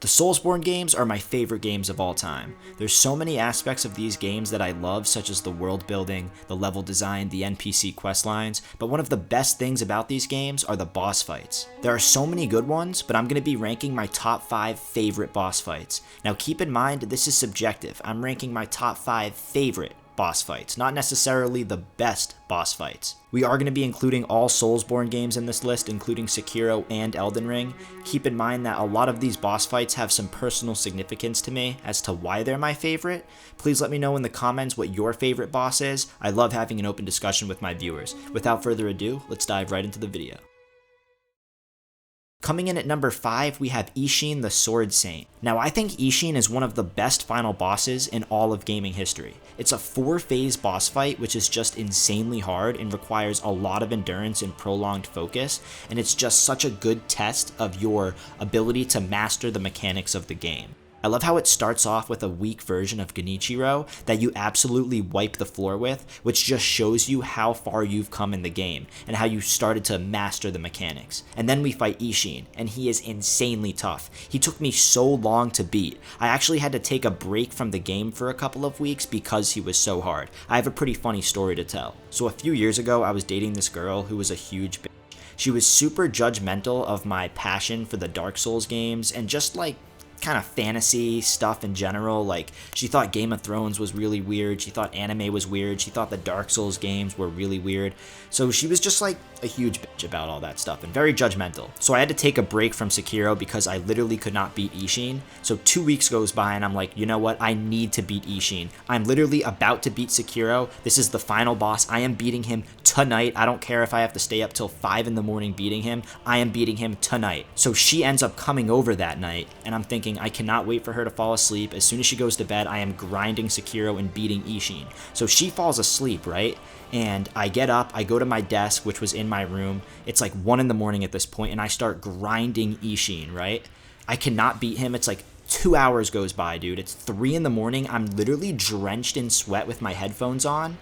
The Soulsborne games are my favorite games of all time. There's so many aspects of these games that I love, such as the world building, the level design, the NPC quest lines, but one of the best things about these games are the boss fights. There are so many good ones, but I'm going to be ranking my top 5 favorite boss fights. Now keep in mind, this is subjective. I'm ranking my top 5 favorite boss fights, not necessarily the best boss fights. We are going to be including all Soulsborne games in this list, including Sekiro and Elden Ring. Keep in mind that a lot of these boss fights have some personal significance to me as to why they're my favorite. Please let me know in the comments what your favorite boss is. I love having an open discussion with my viewers. Without further ado, let's dive right into the video. Coming in at number 5, we have Isen the Sword Saint. Now I think Isen is one of the best final bosses in all of gaming history. It's a 4-phase boss fight which is just insanely hard and requires a lot of endurance and prolonged focus, and it's just such a good test of your ability to master the mechanics of the game. I love how it starts off with a weak version of Genichiro that you absolutely wipe the floor with, which just shows you how far you've come in the game and how you started to master the mechanics. And then we fight Isen, and he is insanely tough. He took me so long to beat. I actually had to take a break from the game for a couple of weeks because he was so hard. I have a pretty funny story to tell. So a few years ago, I was dating this girl who was a huge bitch. She was super judgmental of my passion for the Dark Souls games and just like kind of fantasy stuff in general. Like, she thought Game of Thrones was really weird, she thought anime was weird, she thought the Dark Souls games were really weird. So she was just like a huge bitch about all that stuff and very judgmental. So I had to take a break from Sekiro because I literally could not beat Isen. So 2 weeks goes by and I'm like, you know what, I need to beat Isen. I'm literally about to beat Sekiro. This is the final boss. I am beating him tonight. I don't care if I have to stay up till 5 in the morning beating him. I am beating him tonight. So she ends up coming over that night and I'm thinking, I cannot wait for her to fall asleep. As soon as she goes to bed, I am grinding Sekiro and beating Isen. So she falls asleep, right? And I get up, I go to my desk, which was in my room. It's like 1 in the morning at this point, and I start grinding Isen, right? I cannot beat him. It's like 2 hours goes by, dude. It's 3 in the morning. I'm literally drenched in sweat with my headphones on.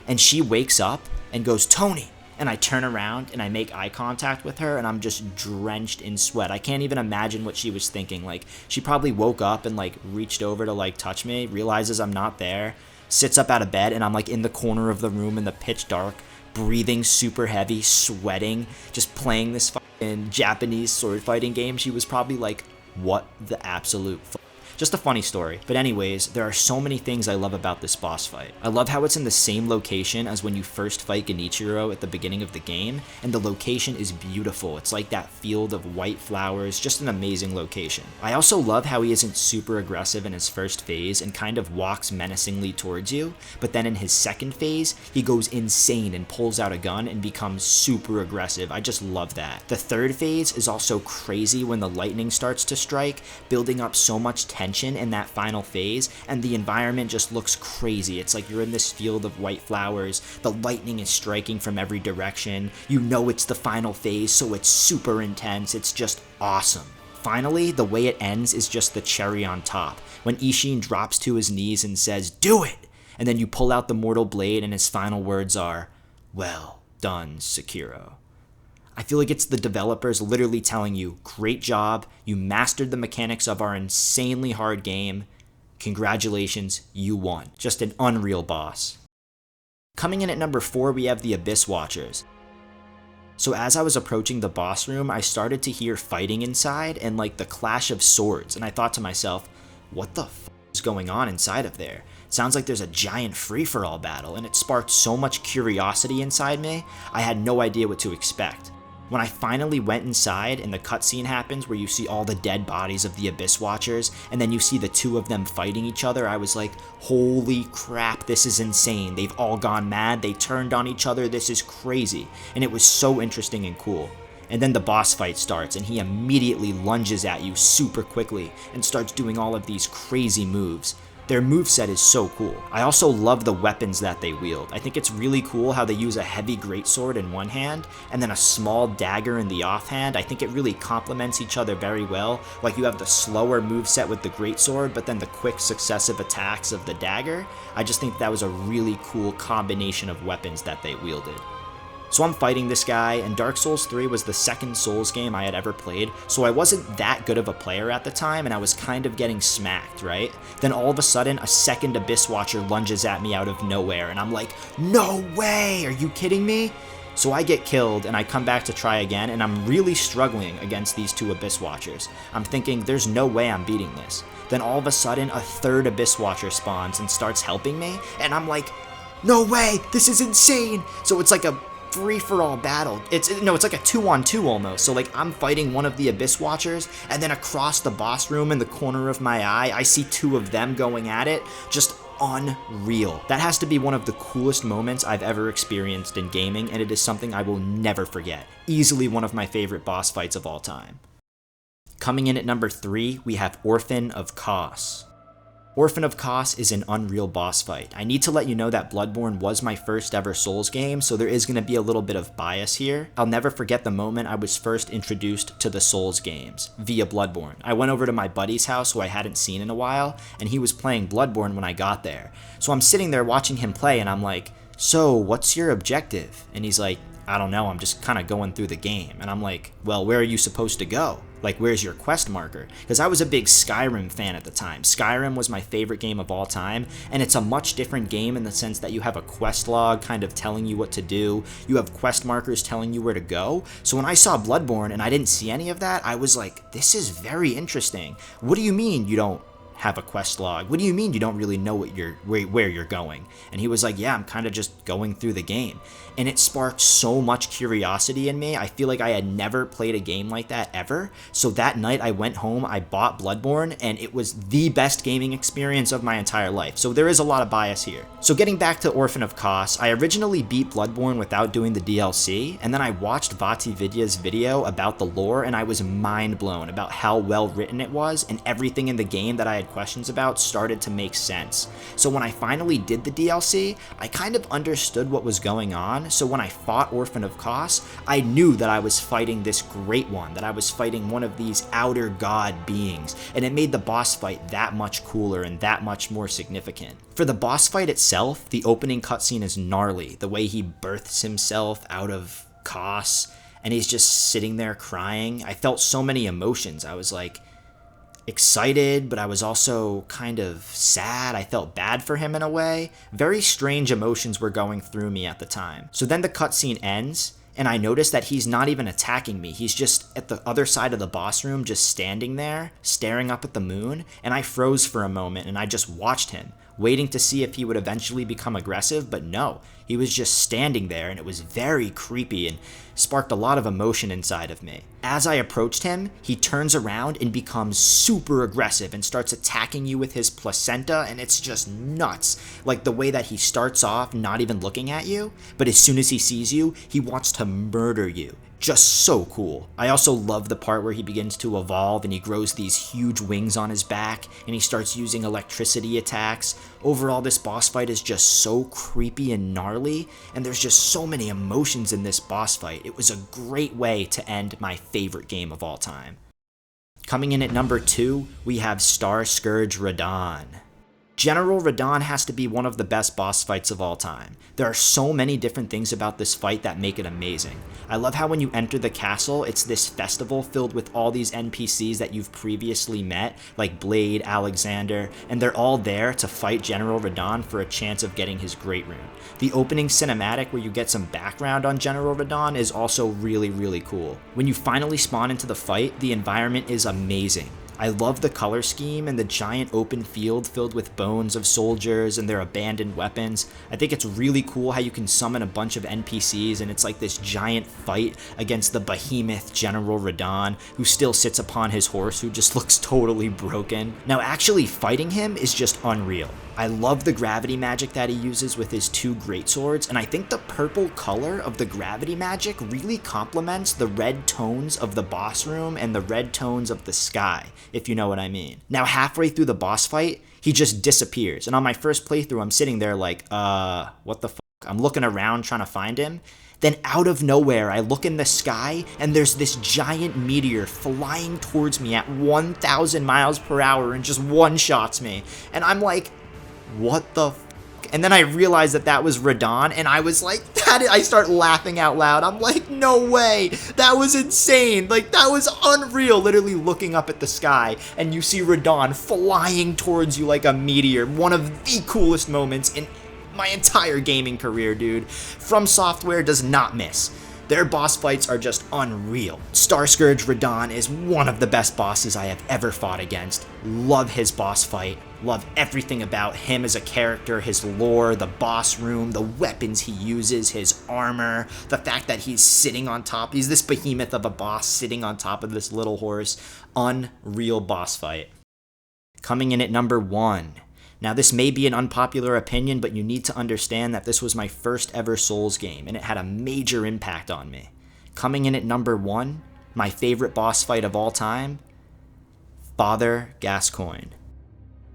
And she wakes up and goes, Tony. And I turn around and I make eye contact with her and I'm just drenched in sweat. I can't even imagine what she was thinking. Like, she probably woke up and like reached over to like touch me, realizes I'm not there, sits up out of bed, and I'm like in the corner of the room in the pitch dark, breathing super heavy, sweating, just playing this fucking Japanese sword fighting game. She was probably like, what the absolute fuck? Just a funny story. But anyways, there are so many things I love about this boss fight. I love how it's in the same location as when you first fight Genichiro at the beginning of the game, and the location is beautiful. It's like that field of white flowers, just an amazing location. I also love how he isn't super aggressive in his first phase and kind of walks menacingly towards you, but then in his second phase, he goes insane and pulls out a gun and becomes super aggressive. I just love that. The third phase is also crazy when the lightning starts to strike, building up so much tension in that final phase, and the environment just looks crazy. It's like you're in this field of white flowers, the lightning is striking from every direction, you know it's the final phase, so it's super intense. It's just awesome. Finally, the way it ends is just the cherry on top, when Isen drops to his knees and says, "Do it!" And then you pull out the mortal blade and his final words are, "Well done, Sekiro." I feel like it's the developers literally telling you, great job, you mastered the mechanics of our insanely hard game, congratulations, you won. Just an unreal boss. Coming in at number 4, we have the Abyss Watchers. So as I was approaching the boss room, I started to hear fighting inside and like the clash of swords, and I thought to myself, what the f is going on inside of there? Sounds like there's a giant free-for-all battle, and it sparked so much curiosity inside me, I had no idea what to expect. When I finally went inside and the cutscene happens where you see all the dead bodies of the Abyss Watchers and then you see the 2 of them fighting each other, I was like, holy crap, this is insane. They've all gone mad, they turned on each other, this is crazy. And it was so interesting and cool. And then the boss fight starts and he immediately lunges at you super quickly and starts doing all of these crazy moves. Their moveset is so cool. I also love the weapons that they wield. I think it's really cool how they use a heavy greatsword in one hand and then a small dagger in the offhand. I think it really complements each other very well. Like, you have the slower moveset with the greatsword, but then the quick successive attacks of the dagger. I just think that was a really cool combination of weapons that they wielded. So I'm fighting this guy, and Dark Souls 3 was the second Souls game I had ever played, so I wasn't that good of a player at the time, and I was kind of getting smacked, right? Then all of a sudden, a second Abyss Watcher lunges at me out of nowhere, and I'm like, no way, are you kidding me? So I get killed, and I come back to try again, and I'm really struggling against these two Abyss Watchers. I'm thinking, there's no way I'm beating this. Then all of a sudden, a third Abyss Watcher spawns and starts helping me, and I'm like, no way, this is insane! So it's like a free-for-all battle. It's like a 2-on-2 almost. So like I'm fighting one of the Abyss Watchers, and then across the boss room in the corner of my eye, I see two of them going at it. Just unreal. That has to be one of the coolest moments I've ever experienced in gaming, and it is something I will never forget. Easily one of my favorite boss fights of all time. Coming in at number 3, we have Orphan of Cost. Orphan of Cost is an unreal boss fight. I need to let you know that Bloodborne was my first ever Souls game, so there is going to be a little bit of bias here. I'll never forget the moment I was first introduced to the Souls games, via Bloodborne. I went over to my buddy's house who I hadn't seen in a while, and he was playing Bloodborne when I got there. So I'm sitting there watching him play, and I'm like, so what's your objective? And he's like, I don't know, I'm just kind of going through the game. And I'm like, well, where are you supposed to go? Like, where's your quest marker? Because I was a big Skyrim fan at the time. Skyrim was my favorite game of all time, and it's a much different game in the sense that you have a quest log kind of telling you what to do. You have quest markers telling you where to go. So when I saw Bloodborne and I didn't see any of that, I was like, this is very interesting. What do you mean you don't have a quest log? What do you mean you don't really know what where you're going? And he was like, yeah, I'm kind of just going through the game. And it sparked so much curiosity in me. I feel like I had never played a game like that ever. So that night I went home, I bought Bloodborne, and it was the best gaming experience of my entire life. So there is a lot of bias here. So getting back to Orphan of Cost, I originally beat Bloodborne without doing the DLC, and then I watched VatiVidya's video about the lore, and I was mind blown about how well written it was, and everything in the game that I had questions about started to make sense. So when I finally did the DLC, I kind of understood what was going on. So when I fought Orphan of Cost, I knew that I was fighting this great one, that I was fighting one of these outer god beings, and it made the boss fight that much cooler and that much more significant. For the boss fight itself, the opening cutscene is gnarly. The way he births himself out of Cost, and he's just sitting there crying. I felt so many emotions. I was like, excited, but I was also kind of sad. I felt bad for him in a way. Very strange emotions were going through me at the time. So then the cutscene ends, and I noticed that he's not even attacking me. He's just at the other side of the boss room, just standing there, staring up at the moon, and I froze for a moment, and I just watched him, waiting to see if he would eventually become aggressive, but no. He was just standing there, and it was very creepy and sparked a lot of emotion inside of me. As I approached him, he turns around and becomes super aggressive and starts attacking you with his placenta, and it's just nuts. Like the way that he starts off not even looking at you, but as soon as he sees you, he wants to murder you. Just so cool. I also love the part where he begins to evolve and he grows these huge wings on his back and he starts using electricity attacks. Overall, this boss fight is just so creepy and gnarly, and there's just so many emotions in this boss fight. It was a great way to end my favorite game of all time. Coming in at number 2, we have Star Scourge Radon. General Radon has to be one of the best boss fights of all time. There are so many different things about this fight that make it amazing. I love how when you enter the castle, it's this festival filled with all these NPCs that you've previously met, like Blade, Alexander, and they're all there to fight General Radon for a chance of getting his Great Rune. The opening cinematic where you get some background on General Radon is also really, really cool. When you finally spawn into the fight, the environment is amazing. I love the color scheme and the giant open field filled with bones of soldiers and their abandoned weapons. I think it's really cool how you can summon a bunch of NPCs and it's like this giant fight against the behemoth General Radon, who still sits upon his horse, who just looks totally broken. Now actually fighting him is just unreal. I love the gravity magic that he uses with his 2 greatswords, and I think the purple color of the gravity magic really complements the red tones of the boss room and the red tones of the sky, if you know what I mean. Now halfway through the boss fight, he just disappears, and on my first playthrough I'm sitting there like, what the fuck? I'm looking around trying to find him. Then out of nowhere, I look in the sky, and there's this giant meteor flying towards me at 1,000 miles per hour and just one-shots me. And I'm like, what the fuck? And then I realized that that was Radon, and I was like, I start laughing out loud. I'm like, no way, that was insane. Like, that was unreal. Literally looking up at the sky, and you see Radon flying towards you like a meteor. One of the coolest moments in my entire gaming career, dude. From Software does not miss. Their boss fights are just unreal. Starscourge Radon is one of the best bosses I have ever fought against. Love his boss fight. Love everything about him as a character, his lore, the boss room, the weapons he uses, his armor, the fact that he's sitting on top. He's this behemoth of a boss sitting on top of this little horse. Unreal boss fight. Coming in at number 1. Now, this may be an unpopular opinion, but you need to understand that this was my first ever Souls game, and it had a major impact on me. Coming in at number 1, my favorite boss fight of all time, Father Gascoin.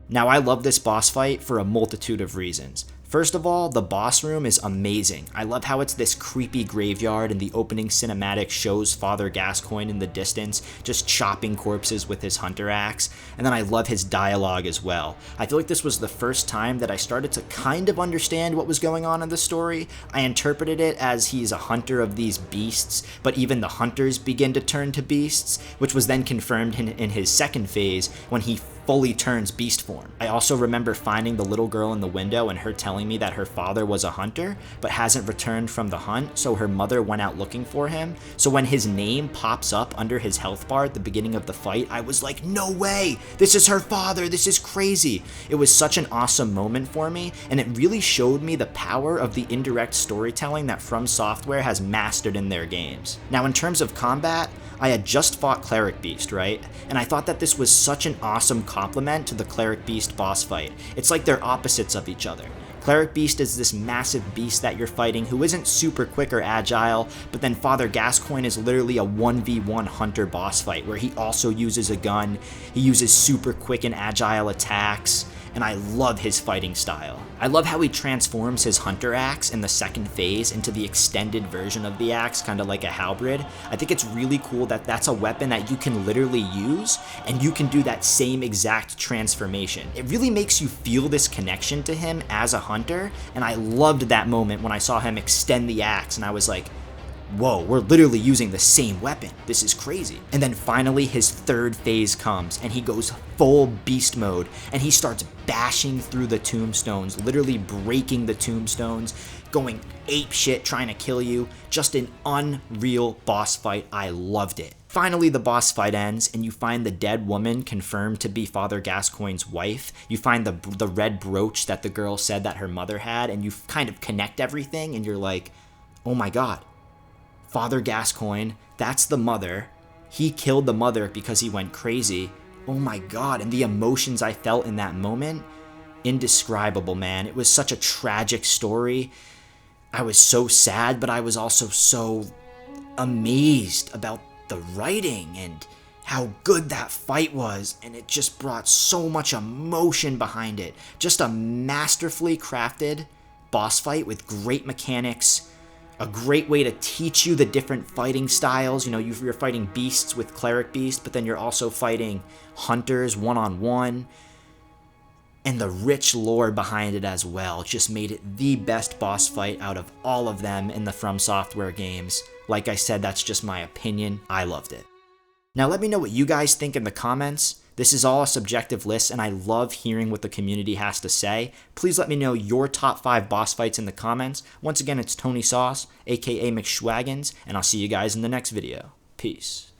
Now, I love this boss fight for a multitude of reasons. First of all, the boss room is amazing. I love how it's this creepy graveyard, and the opening cinematic shows Father Gascoin in the distance, just chopping corpses with his hunter axe, and then I love his dialogue as well. I feel like this was the first time that I started to kind of understand what was going on in the story. I interpreted it as he's a hunter of these beasts, but even the hunters begin to turn to beasts, which was then confirmed in his second phase when he fully turns beast form. I also remember finding the little girl in the window and her telling me that her father was a hunter but hasn't returned from the hunt, so her mother went out looking for him. So when his name pops up under his health bar at the beginning of the fight, I was like, no way, this is her father, this is crazy. It was such an awesome moment for me, and it really showed me the power of the indirect storytelling that From Software has mastered in their games. Now, in terms of combat, I had just fought Cleric Beast, right? And I thought that this was such an awesome complement to the Cleric Beast boss fight. It's like they're opposites of each other. Cleric Beast is this massive beast that you're fighting who isn't super quick or agile, but then Father Gascoin is literally a 1v1 hunter boss fight where he also uses a gun, he uses super quick and agile attacks, and I love his fighting style. I love how he transforms his hunter axe in the second phase into the extended version of the axe, kind of like a halberd. I think it's really cool that that's a weapon that you can literally use, and you can do that same exact transformation. It really makes you feel this connection to him as a hunter, and I loved that moment when I saw him extend the axe, and I was like, whoa, we're literally using the same weapon. This is crazy. And then finally his third phase comes and he goes full beast mode and he starts bashing through the tombstones, literally breaking the tombstones, going ape shit trying to kill you. Just an unreal boss fight. I loved it. Finally, the boss fight ends, and you find the dead woman confirmed to be Father Gascoigne's wife. You find the red brooch that the girl said that her mother had, and you kind of connect everything, and you're like, oh my god. Father Gascoigne, that's the mother. He killed the mother because he went crazy. Oh my god, and the emotions I felt in that moment, indescribable, man. It was such a tragic story. I was so sad, but I was also so amazed about the writing and how good that fight was, and it just brought so much emotion behind it. Just a masterfully crafted boss fight with great mechanics, a great way to teach you the different fighting styles. You know, you're fighting beasts with Cleric Beast, but then you're also fighting hunters one-on-one. And the rich lore behind it as well just made it the best boss fight out of all of them in the From Software games. Like I said, that's just my opinion. I loved it. Now let me know what you guys think in the comments. This is all a subjective list, and I love hearing what the community has to say. Please let me know your top 5 boss fights in the comments. Once again, it's Tony Sauce, aka McSchwaggins, and I'll see you guys in the next video. Peace.